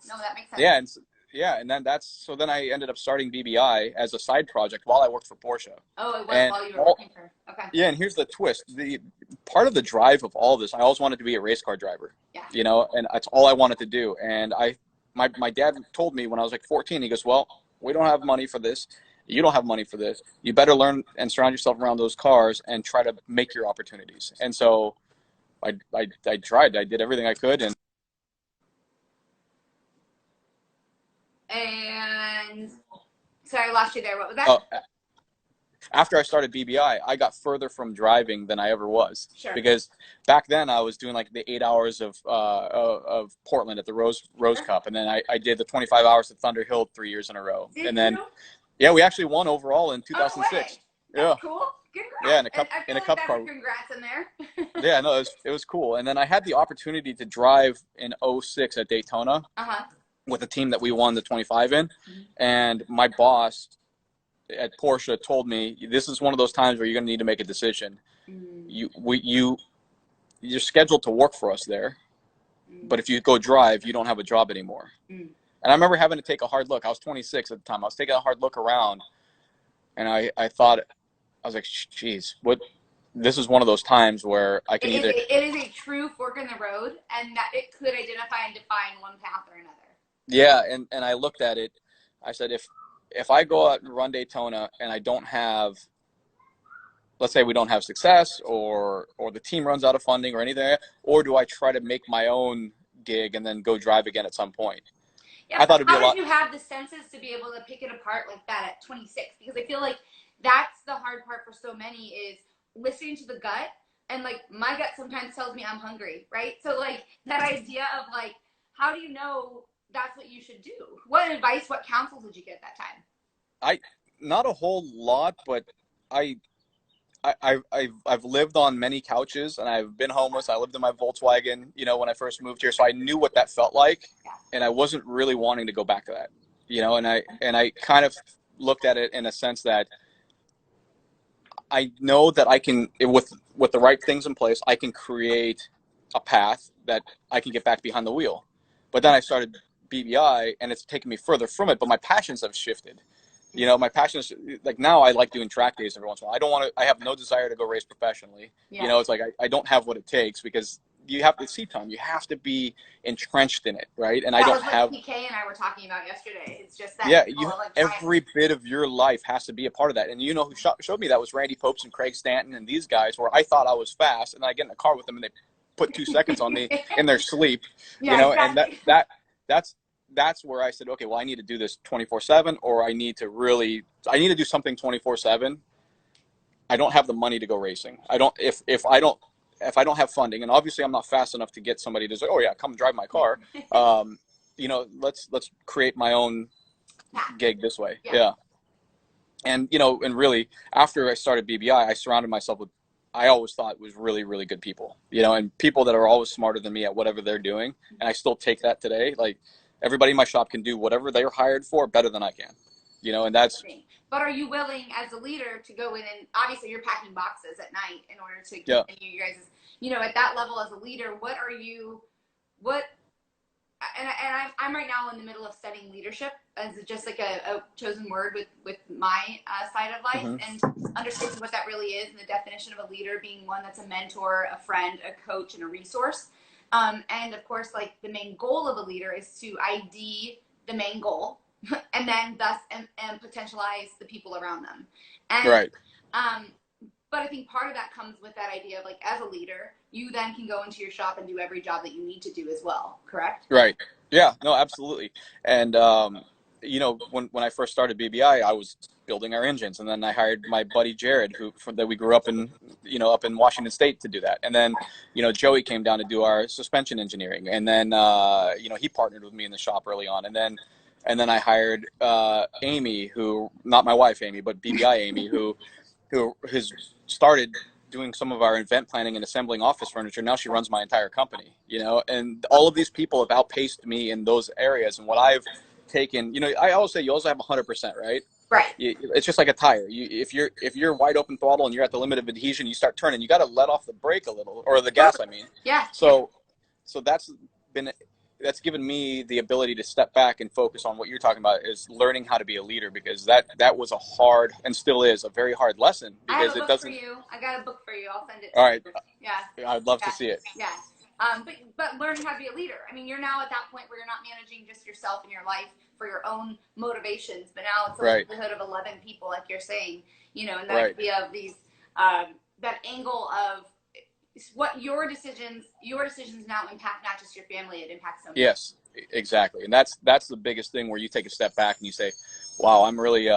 No, that makes sense. And then then I ended up starting BBI as a side project while I worked for Porsche. Oh, it was while you were working for. Okay. Yeah, and here's the twist: the part of the drive of all of this, I always wanted to be a race car driver. Yeah. You know, and that's all I wanted to do. And my dad told me when I was like 14, he goes, "Well, we don't have money for this. You don't have money for this. You better learn and surround yourself around those cars and try to make your opportunities." And so I tried. I did everything I could, and sorry, I lost you there. What was that? After I started BBI, I got further from driving than I ever was. Sure. Because back then I was doing like the 8 hours of Portland at the Rose Cup, and then I did the 25 hours at Thunder Hill 3 years in a row. And then, yeah, we actually won overall in 2006. That's cool. Congrats. Yeah, in a cup car. Congrats in there. Yeah, no, it was cool. And then I had the opportunity to drive in 06 at Daytona. With a team that we won the 25 in. And my boss at Porsche told me, this is one of those times where you're going to need to make a decision. You're scheduled to work for us there, but if you go drive, you don't have a job anymore. And I remember having to take a hard look. I was 26 at the time. I was taking a hard look around, and I thought, I was like, geez, this is one of those times where I can either... It is a true fork in the road, and that it could identify and define one path or another. Yeah, and I looked at it. I said, if I go out and run Daytona and I don't have, let's say we don't have success, or the team runs out of funding or anything, or do I try to make my own gig and then go drive again at some point? Yeah, I thought it'd be a lot. How did you have the senses to be able to pick it apart like that at 26? Because I feel like that's the hard part for so many, is listening to the gut. And like, my gut sometimes tells me I'm hungry, right? So like that idea of like, how do you know that's what you should do? What advice, what counsel did you get at that time? I not a whole lot, but I I've lived on many couches, and I've been homeless. I lived in my Volkswagen, when I first moved here, so I knew what that felt like, and I wasn't really wanting to go back to that, and I kind of looked at it in a sense that I know that I can, with the right things in place, I can create a path that I can get back behind the wheel. But then I started BBI, and it's taken me further from it, but my passions have shifted. My passion is like, now I like doing track days every once in a while. I don't want to, I have no desire to go race professionally. It's like, I don't have what it takes, because you have to see, Tom, you have to be entrenched in it. Right. And I don't have, PK and I were talking about yesterday. It's just that. Yeah. Every bit of your life has to be a part of that. And who showed me that was Randy Popes and Craig Stanton and these guys, where I thought I was fast, and I get in a car with them and they put 2 seconds on me in their sleep, exactly. And that's where I said, okay, well, I need to do this 24/7, or I need to do something 24/7. I don't have the money to go racing. If I don't have funding, and obviously I'm not fast enough to get somebody to say, oh yeah, come drive my car. Let's create my own gig this way. Yeah. And, and really, after I started BBI, I surrounded myself with, I always thought, was really, really good people, and people that are always smarter than me at whatever they're doing. And I still take that today. Like, everybody in my shop can do whatever they're hired for better than I can, and that's. But are you willing, as a leader, to go in, and obviously you're packing boxes at night in order to continue you guys, at that level as a leader, I'm right now in the middle of studying leadership as just like a chosen word with my side of life, and understanding what that really is, and the definition of a leader being one that's a mentor, a friend, a coach, and a resource. And of course, like, the main goal of a leader is to ID the main goal, and then thus and potentialize the people around them. And, right. But I think part of that comes with that idea of, like, as a leader, you then can go into your shop and do every job that you need to do as well. Correct? Right. Yeah. No, absolutely. And when I first started BBI, I was building our engines, and then I hired my buddy Jared, that we grew up in, up in Washington State, to do that. And then, Joey came down to do our suspension engineering, and then he partnered with me in the shop early on, and then I hired Amy, who, not my wife Amy, but BBI Amy, who has started doing some of our event planning and assembling office furniture. Now she runs my entire company, and all of these people have outpaced me in those areas. And what I've taken, I always say, you also have 100%, right? Right. It's just like a tire. If you're wide open throttle and you're at the limit of adhesion, you start turning, you got to let off the brake a little, or the gas, I mean. Yeah. So that's given me the ability to step back and focus on what you're talking about, is learning how to be a leader, because that was a hard, and still is a very hard lesson, because it doesn't. I got a book for you. I'll send it. All right. Yeah. I'd love to see it. Yeah. But learning how to be a leader. I mean, you're now at that point where you're not managing just yourself and your life for your own motivations, but now it's a livelihood of 11 people, like you're saying, and that idea of these, that angle of what your decisions now impact not just your family, it impacts somebody. Yes, exactly. And that's the biggest thing, where you take a step back and you say, wow, I'm really,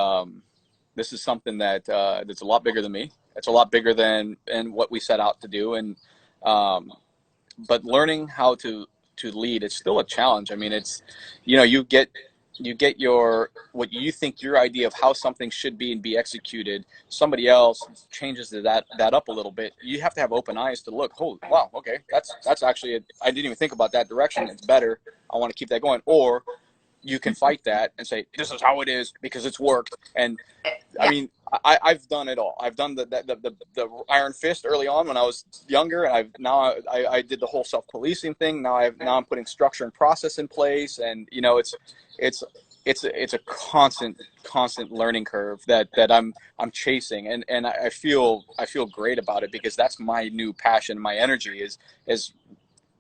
this is something that's a lot bigger than me. It's a lot bigger than what we set out to do. And, but learning how to lead, it's still a challenge. I mean, it's, you get your, what you think your idea of how something should be and be executed, somebody else changes that up a little bit. You have to have open eyes to look, oh, wow, okay, that's actually I didn't even think about that direction. It's better. I want to keep that going. Or you can fight that and say, this is how it is because it's worked. And I mean, I've done it all. I've done the iron fist early on when I was younger, and I did the whole self-policing thing. Now I'm putting structure and process in place, and it's a constant learning curve that I'm chasing, and I feel great about it, because that's my new passion. My energy is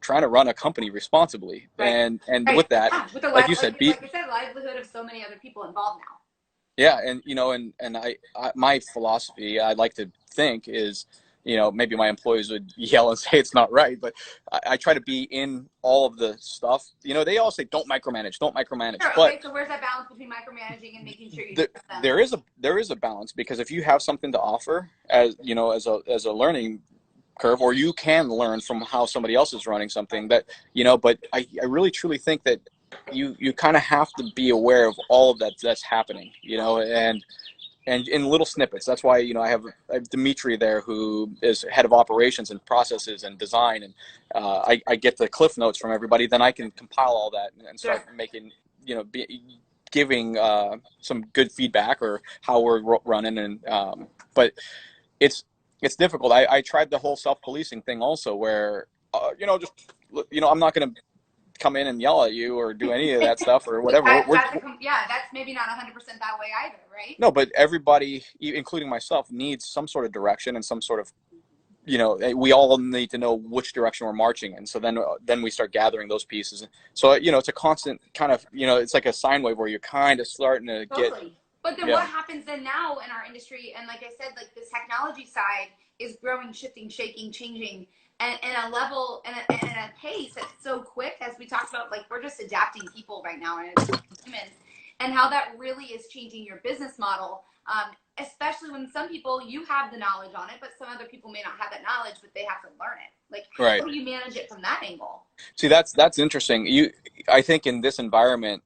trying to run a company responsibly, and with that, with the like you said, like I said, livelihood of so many other people involved now. Yeah, and and I my philosophy, I like to think, is, maybe my employees would yell and say it's not right, but I try to be in all of the stuff. They all say don't micromanage. Sure, but okay, so where's that balance between micromanaging and making sure you there is a balance, because if you have something to offer, as a learning curve, or you can learn from how somebody else is running something, that but I really truly think that you kind of have to be aware of all of that that's happening, and in little snippets. That's why, I have Dimitri there, who is head of operations and processes and design, and I get the cliff notes from everybody. Then I can compile all that and start making, giving some good feedback or how we're running. And but it's difficult. I tried the whole self-policing thing also, where just I'm not going to come in and yell at you or do any of that stuff or whatever. That's maybe not 100% that way either, right? No, but everybody, including myself, needs some sort of direction and some sort of, we all need to know which direction we're marching in. So then we start gathering those pieces. So, it's a constant kind of, it's like a sine wave where you're kind of starting to get. But then what happens then now in our industry? And like I said, like this technology side is growing, shifting, shaking, changing, and a level and a pace that's so quick, as we talked about. Like, we're just adapting people right now and humans, and how that really is changing your business model. Especially when some people, you have the knowledge on it, but some other people may not have that knowledge, but they have to learn it. Like, how do you manage it from that angle? See, that's interesting. I think in this environment,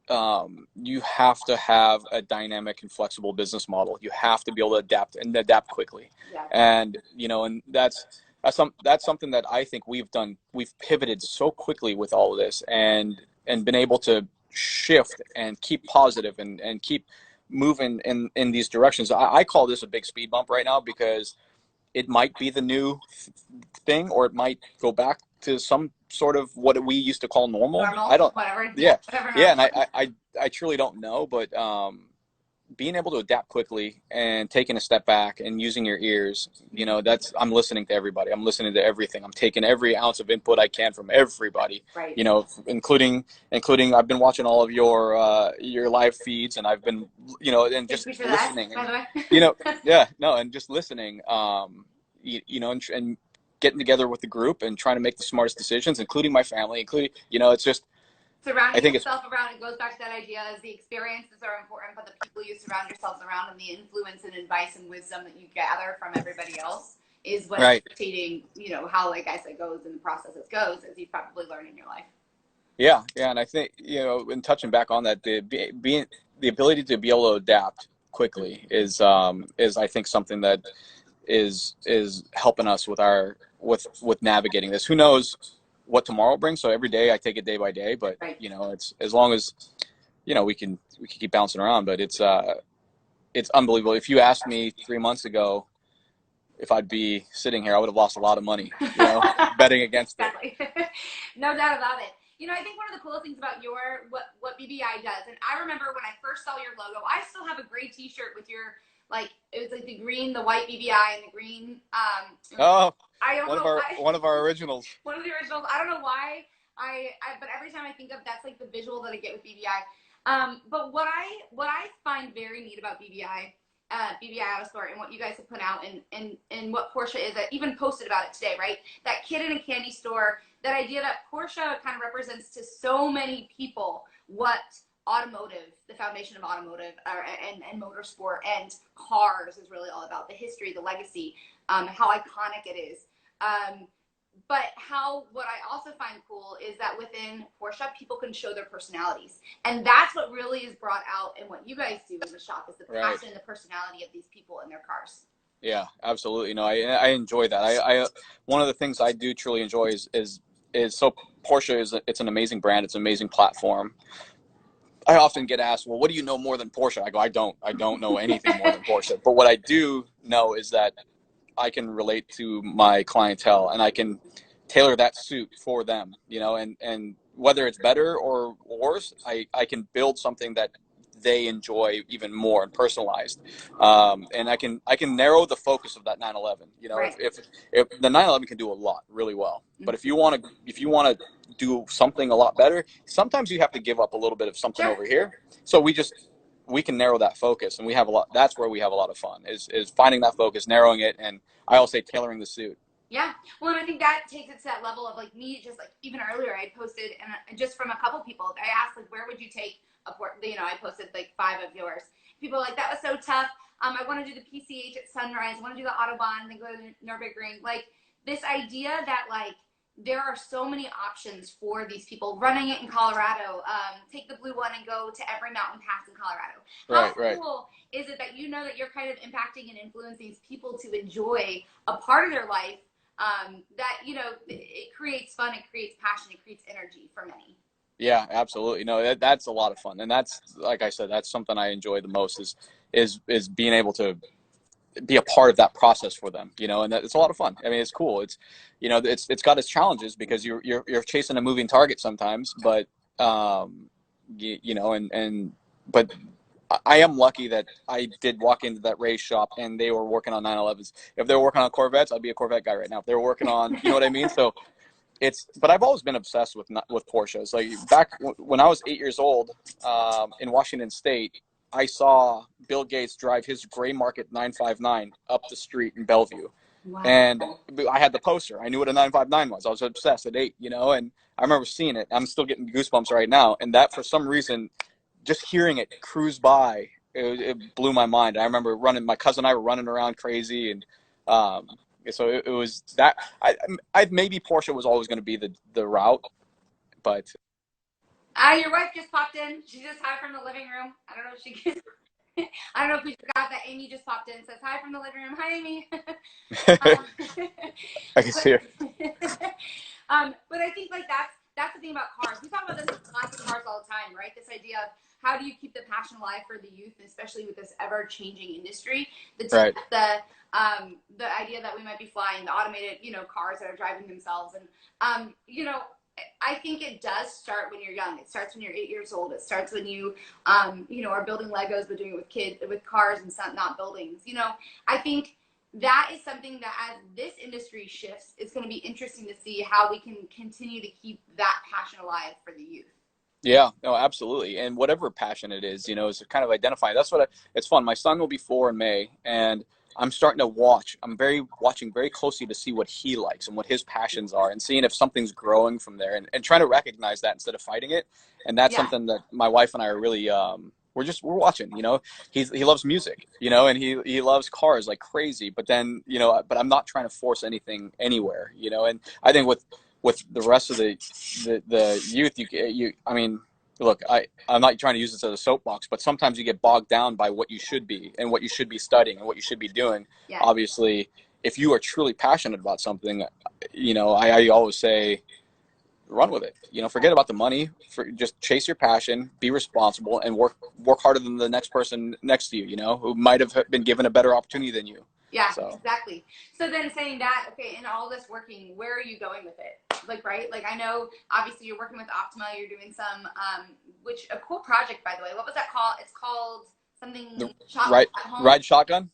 you have to have a dynamic and flexible business model. You have to be able to adapt quickly. Yeah. And, and that's something that I think we've done. We've pivoted so quickly with all of this and been able to shift and keep positive and keep moving in these directions. I call this a big speed bump right now, because it might be the new thing, or it might go back to some sort of what we used to call normal. I don't, whatever. Yeah. Whatever. Yeah. And I truly don't know, but, being able to adapt quickly and taking a step back and using your ears, I'm listening to everybody. I'm listening to everything. I'm taking every ounce of input I can from everybody, right. Including I've been watching all of your live feeds, and I've been, and just listening, and just listening, and getting together with the group and trying to make the smartest decisions, including my family, it's just, surrounding yourself around. It goes back to that idea, as the experiences are important, but the people you surround yourselves around and the influence and advice and wisdom that you gather from everybody else is what's dictating, how, like I said, goes in the process it goes, as you've probably learned in your life. Yeah. And I think, in touching back on that, the ability to be able to adapt quickly is I think something that is helping us with navigating this. Who knows what tomorrow brings? So every day I take it day by day, but it's, as long as we can keep bouncing around. But it's unbelievable. If you asked me 3 months ago if I'd be sitting here, I would have lost a lot of money, betting against it. No doubt about it. I think one of the cool things about what BBI does, and I remember when I first saw your logo, I still have a gray T-shirt with your, it was like the green, the white BBI, and the green. One of our originals. One of the originals. I don't know why. But every time I think of, that's like the visual that I get with BBI. But what I find very neat about BBI Autosport, and what you guys have put out, and what Porsche is, I even posted about it today, right? That kid in a candy store. That idea that Porsche kind of represents to so many people what automotive, the foundation of automotive, and motorsport and cars is really all about. The history, the legacy, how iconic it is. But what I also find cool is that within Porsche, people can show their personalities. And that's what really is brought out in what you guys do in the shop, is the passion and the personality of these people in their cars. Yeah, absolutely. No, I enjoy that. I one of the things I do truly enjoy is so Porsche it's an amazing brand. It's an amazing platform. I often get asked, well, what do you know more than Porsche? I go, I don't know anything more than Porsche. But what I do know is that I can relate to my clientele, and I can tailor that suit for them, and whether it's better or worse, I can build something that they enjoy even more and personalized. And I can narrow the focus of that 911. If the 911 can do a lot really well, but if you want to do something a lot better, sometimes you have to give up a little bit of something over here. So we can narrow that focus, and we have a lot. That's where we have a lot of fun, is finding that focus, narrowing it, and I always say tailoring the suit. Yeah, well, and I think that takes it to that level of, like, me, just like even earlier I posted, and just from a couple people, I asked, like, where would you take I posted like 5 of yours. People were like, that was so tough. I want to do the PCH at Sunrise. I want to do the Autobahn, then go to the Nürburgring. Like, this idea that, like, there are so many options for these people running it in Colorado. Take the blue one and go to every mountain pass in Colorado. How cool is it that you know that you're kind of impacting and influencing these people to enjoy a part of their life that, you know, it creates fun, it creates passion, it creates energy for many. Yeah, absolutely. No, that's a lot of fun. And that's, like I said, that's something I enjoy the most is being able to be a part of that process for them, you know, and that, it's a lot of fun. I mean, it's cool. It's, you know, it's got its challenges because you're chasing a moving target sometimes, but, you know, but I am lucky that I did walk into that race shop and they were working on 911s. If they were working on Corvettes, I'd be a Corvette guy right now. If they were working on, you know what I mean? So but I've always been obsessed with Porsches. Like back when I was 8 years old, in Washington State, I saw Bill Gates drive his gray market 959 up the street in Bellevue. Wow. And I had the poster. I knew what a 959 was. I was obsessed at 8, you know, and I remember seeing it. I'm still getting goosebumps right now. And that, for some reason, just hearing it cruise by, it blew my mind. I remember my cousin and I were running around crazy, and so it was that. I maybe Porsche was always going to be the route, but. Your wife just popped in. She just hi from the living room. I don't know if she can. I don't know if we forgot that Amy just popped in and says hi from the living room. Hi, Amy. I can see her. But I think like that's the thing about cars. We talk about this with lots of cars all the time, right? This idea of how do you keep the passion alive for the youth, especially with this ever-changing industry. The idea that we might be flying the automated, you know, cars that are driving themselves, and you know. I think it does start when you're young. It starts when you're 8 years old. It starts when you, you know, are building Legos, but doing it with cars and not buildings. You know, I think that is something that as this industry shifts, it's going to be interesting to see how we can continue to keep that passion alive for the youth. Yeah, no, absolutely. And whatever passion it is, you know, is kind of identifying. That's it's fun. My son will be 4 in May, and I'm starting to watch. I'm watching very closely to see what he likes and what his passions are, and seeing if something's growing from there, and trying to recognize that instead of fighting it. And that's something that my wife and I are really, we're watching, you know. He loves music, you know, and he loves cars like crazy. But then, you know, but I'm not trying to force anything anywhere, you know. And I think with the rest of the youth, I mean, look, I'm not trying to use this as a soapbox, but sometimes you get bogged down by what you should be and what you should be studying and what you should be doing. Yeah. Obviously, if you are truly passionate about something, you know, I always say, run with it. You know, forget about the money. Just chase your passion, be responsible, and work harder than the next person next to you, you know, who might have been given a better opportunity than you. Yeah, exactly. So then saying that, okay, in all this working, where are you going with it? Like, right? Like, I know, obviously, you're working with Optima. You're doing some, a cool project, by the way. What was that called? It's called something. Ride shotgun?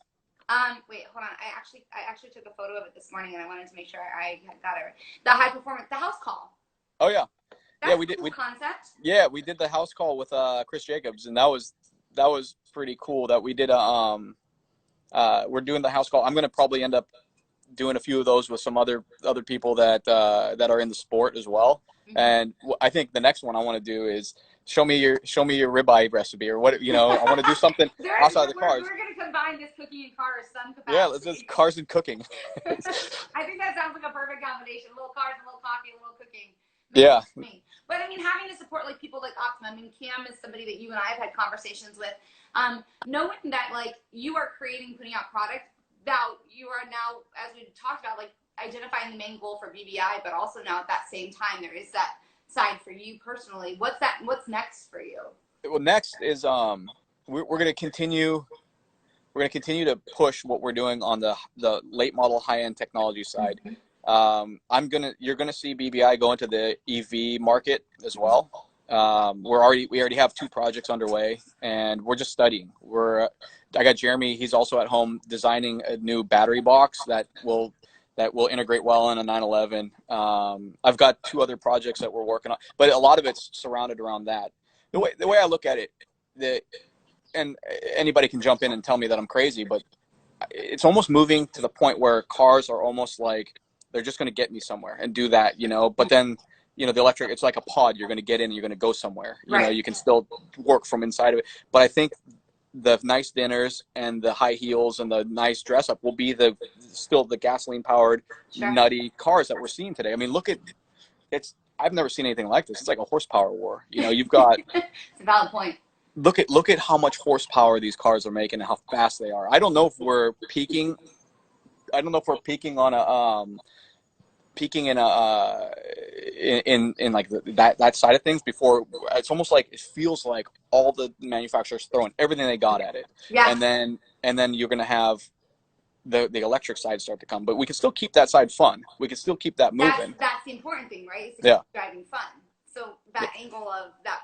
Wait, hold on. I actually took a photo of it this morning, and I wanted to make sure I got it right. The high performance, the house call. Oh, yeah. That's we did. Cool concept. Yeah, we did the house call with Chris Jacobs, and that was pretty cool. That we did we're doing the house call. I'm going to probably end up doing a few of those with some other people that are in the sport as well. Mm-hmm. And I think the next one I want to do is show me your ribeye recipe, or what, you know. I want to do something outside the cars. We're going to combine this cooking and cars some capacity. Yeah, let's just cars and cooking. I think that sounds like a perfect combination. A little cars, a little coffee, a little cooking. Yeah. But I mean, having to support like people like Optima. I mean, Cam is somebody that you and I have had conversations with. Knowing that like you are putting out product, that you are now, as we talked about, like identifying the main goal for BBI, but also now at that same time there is that side for you personally. What's next for you? Well, next is we're going to continue. We're going to continue to push what we're doing on the late model high end technology side. Mm-hmm. You're gonna see BBI go into the EV market as well. We already have 2 projects underway, and we're just studying. I got Jeremy. He's also at home designing a new battery box that will integrate well in a 911. I've got 2 other projects that we're working on, but a lot of it's surrounded around that. The way I look at it, and anybody can jump in and tell me that I'm crazy, but it's almost moving to the point where cars are almost like they're just going to get me somewhere and do that, you know. But then, you know, the electric, it's like a pod. You're going to get in and you're going to go somewhere. You know, you can still work from inside of it. But I think the nice dinners and the high heels and the nice dress up will be the still the gasoline powered, Sure. nutty cars that we're seeing today. I mean, look at I've never seen anything like this. It's like a horsepower war. You know, you've got It's a valid point. look at how much horsepower these cars are making and how fast they are. I don't know if we're peaking. I don't know if we're peaking on a peaking in a in like that side of things before. It's almost like it feels like all the manufacturers throwing everything they got at it. Yeah. And then you're gonna have the electric side start to come, but we can still keep that side fun. We can still keep that moving. That's the important thing, right? Is to Yeah. keep driving fun. So that angle of that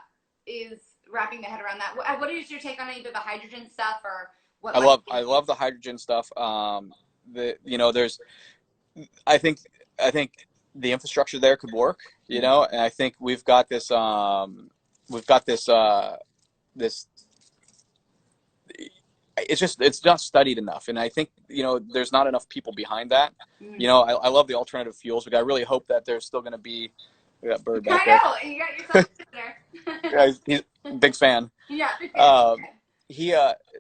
is wrapping the head around that. What is your take on either the hydrogen stuff or what? I love the hydrogen stuff. There's I think the infrastructure there could work, you know, and I think we've got this this it's not studied enough, and I think, you know, there's not enough people behind that. You know, I love the alternative fuels, but I really hope that there's still going to be that bird back there. I know, you got yourself there. Yeah, he's a big fan. Yeah, big fan.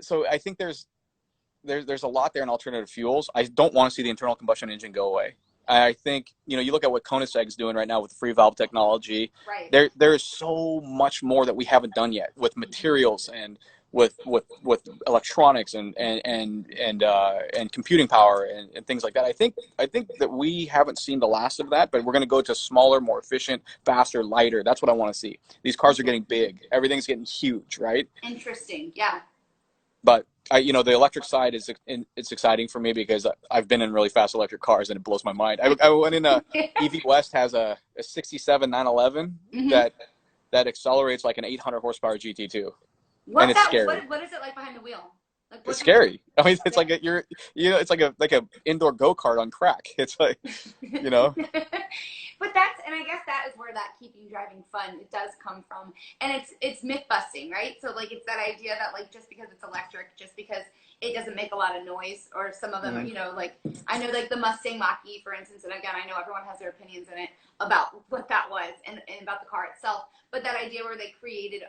So I think there's a lot there in alternative fuels. I don't want to see the internal combustion engine go away. I think, you know, you look at what Koenigsegg's doing right now with free valve technology. Right. There is so much more that we haven't done yet with materials and with electronics and computing power and things like that. I think that we haven't seen the last of that, but we're going to go to smaller, more efficient, faster, lighter. That's what I want to see. These cars are getting big. Everything's getting huge, right? Interesting. Yeah. But the electric side it's exciting for me because I've been in really fast electric cars and it blows my mind. I went in EV West has a 67 911 that accelerates like an 800 horsepower GT2. And it's scary. What is it like behind the wheel? Like, it's scary. I mean, it's like it's like a indoor go-kart on crack. It's like, you know. But I guess that is where that keeping driving fun, it does come from. And it's myth busting, right? So like, it's that idea that like, just because it's electric, just because it doesn't make a lot of noise, or some of them, you know, like I know like the Mustang Mach-E, for instance, and again, I know everyone has their opinions in it about what that was and about the car itself. But that idea where they created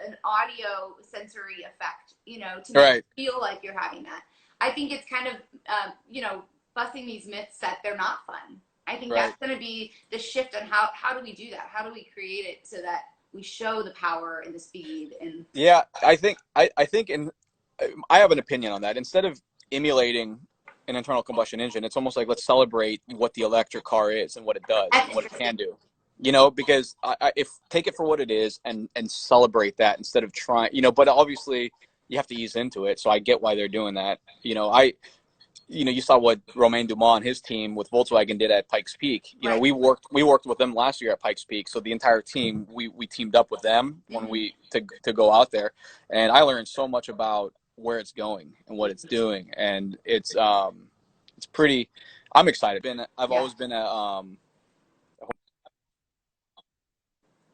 an audio sensory effect, you know, to make you feel like you're having that. I think it's kind of, you know, busting these myths that they're not fun. I think that's going to be the shift on how do we do that? How do we create it so that we show the power and the speed? And yeah, I think I have an opinion on that. Instead of emulating an internal combustion engine, it's almost like, let's celebrate what the electric car is and what it does and what it can do. You know, because if take it for what it is and celebrate that instead of trying, you know, but obviously you have to ease into it. So I get why they're doing that. You know, you saw what Romain Dumas and his team with Volkswagen did at Pikes Peak. You know, we worked with them last year at Pikes Peak. So the entire team, we teamed up with them when to go out there. And I learned so much about where it's going and what it's doing. And it's pretty, I'm excited. I've always been a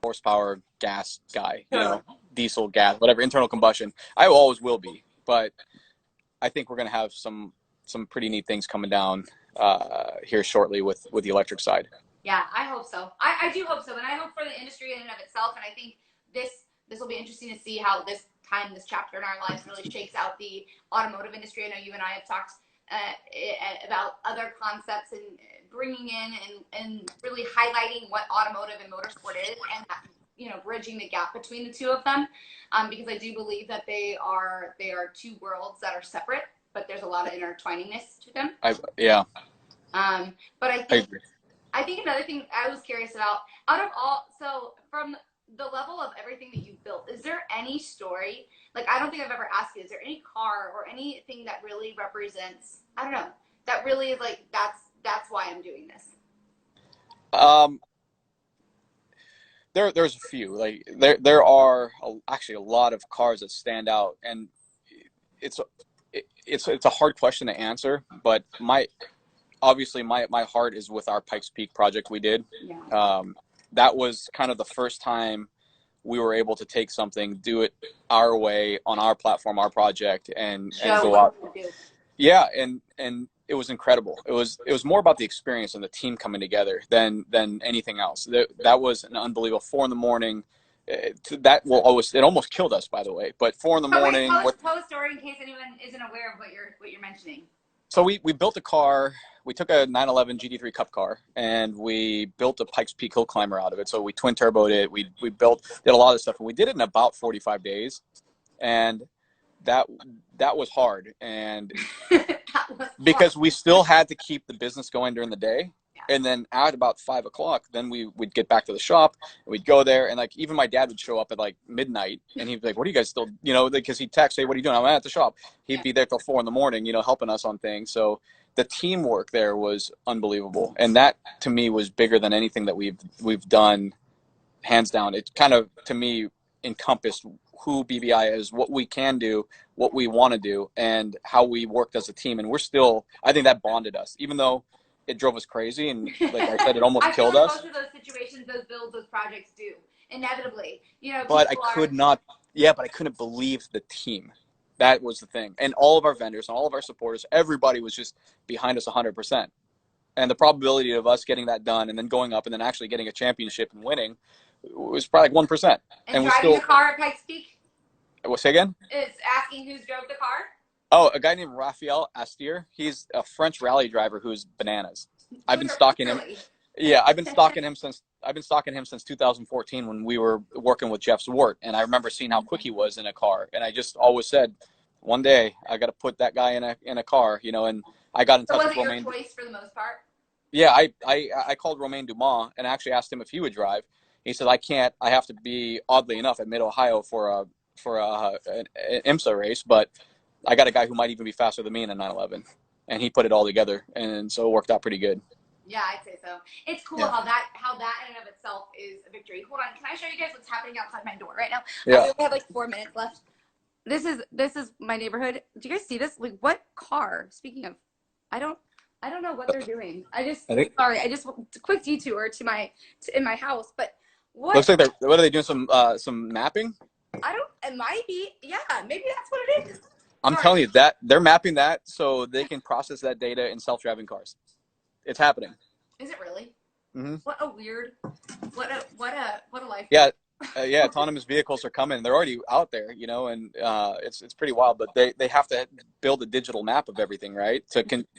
horsepower gas guy, you know, diesel, gas, whatever, internal combustion. I always will be, but I think we're going to have some pretty neat things coming down here shortly with the electric side. Yeah, I hope so. I do hope so, and I hope for the industry in and of itself. And I think this will be interesting to see how this chapter in our lives really shakes out the automotive industry. I know you and I have talked about other concepts and bringing in and really highlighting what automotive and motorsport is, and you know, bridging the gap between the two of them, because I do believe that they are two worlds that are separate, but there's a lot of intertwiningness to them. But I think another thing I was curious about, so from the level of everything that you've built, is there any story, like I don't think I've ever asked you, is there any car or anything that really represents, I don't know, that really is like, that's why I'm doing this? There's a few. Like there are actually a lot of cars that stand out, and it's a hard question to answer. But my heart is with our Pikes Peak project we did. Yeah. That was kind of the first time we were able to take something, do it our way on our platform, our project, and go out. Yeah, and it was incredible. It was more about the experience and the team coming together than anything else. That was an unbelievable 4 a.m. It almost killed us, by the way. But 4 a.m. Tell a story in case anyone isn't aware of what you're mentioning. So we built a car. We took a 911 GT3 Cup car and we built a Pikes Peak hill climber out of it. So we twin turboed it. We did a lot of stuff, and we did it in about 45 days. And that was hard. And because we still had to keep the business going during the day. And then at about 5 o'clock, then we'd get back to the shop and we'd go there. And like, even my dad would show up at like midnight and he'd be like, what are you guys still, because he'd text, hey, what are you doing? I'm at the shop. He'd be there till 4 a.m, helping us on things. So the teamwork there was unbelievable. And that to me was bigger than anything that we've done, hands down. It kind of, to me, encompassed who BBI is, what we can do, what we want to do, and how we worked as a team. And we're still, I think that bonded us, even though it drove us crazy, and like I said, it almost killed us. Most of those situations, those builds, those projects do inevitably, But I couldn't believe the team. That was the thing, and all of our vendors and all of our supporters, everybody was just behind us 100%. And the probability of us getting that done, and then going up, and then actually getting a championship and winning, was probably like 1%. And we driving the car at Pikes Peak. What, say again? It's asking who drove the car. Oh, a guy named Raphael Astier. He's a French rally driver who's bananas. I've been stalking him. Yeah, I've been stalking him since 2014 when we were working with Jeff Zwart, and I remember seeing how quick he was in a car, and I just always said, one day I got to put that guy in a car, and I got in touch with Romain. Was it your choice for the most part? Yeah, I called Romain Dumas and actually asked him if he would drive. He said, I can't. I have to be, oddly enough, at Mid Ohio for an IMSA race, but I got a guy who might even be faster than me in a 911, and he put it all together, and so it worked out pretty good. Yeah, I'd say so. It's cool how that in and of itself is a victory. Hold on, can I show you guys what's happening outside my door right now? Yeah. I only have like 4 minutes left. This is my neighborhood. Do you guys see this? Like, what car? Speaking of, I don't know what they're doing. I just a quick detour in my house, but what? Looks like what are they doing? Some mapping? It might be. Yeah, maybe that's what it is. I'm telling you that they're mapping that so they can process that data in self-driving cars. It's happening. Is it really? Mm-hmm. What a life. Yeah, autonomous vehicles are coming. They're already out there, and it's pretty wild. But they have to build a digital map of everything, right?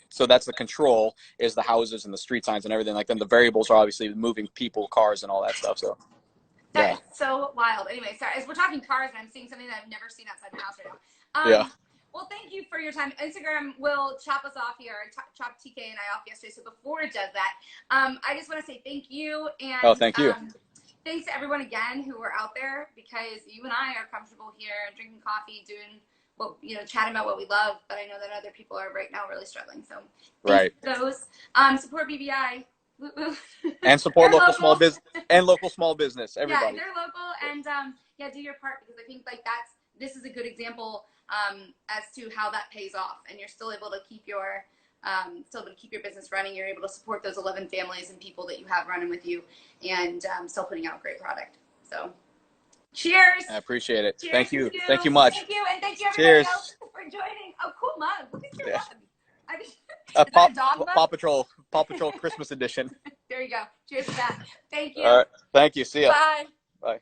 So that's the control, is the houses and the street signs and everything. Like, then the variables are obviously moving people, cars, and all that stuff. So that is so wild. Anyway, sorry, as we're talking cars, and I'm seeing something that I've never seen outside my house right now. Yeah. Well, thank you for your time. Instagram will chop us off here, chop TK and I off yesterday. So before it does that, I just want to say thank you. And thank you. Thanks to everyone again who are out there, because you and I are comfortable here drinking coffee, doing what, chatting about what we love. But I know that other people are right now really struggling. So thanks to those. Support BBI. And support local small business and local small business. Everybody. Yeah, they're local, and do your part, because I think this is a good example as to how that pays off, and you're still able to keep your business running. You're able to support those 11 families and people that you have running with you, and still putting out a great product. So, cheers! I appreciate it. Cheers. Thank you. Thank you much. Thank you, and thank you everybody else for joining. Oh, cool mug! Look at your mug. Paw Patrol Christmas edition. There you go. Cheers to that. Thank you. All right. Thank you. See ya. Bye.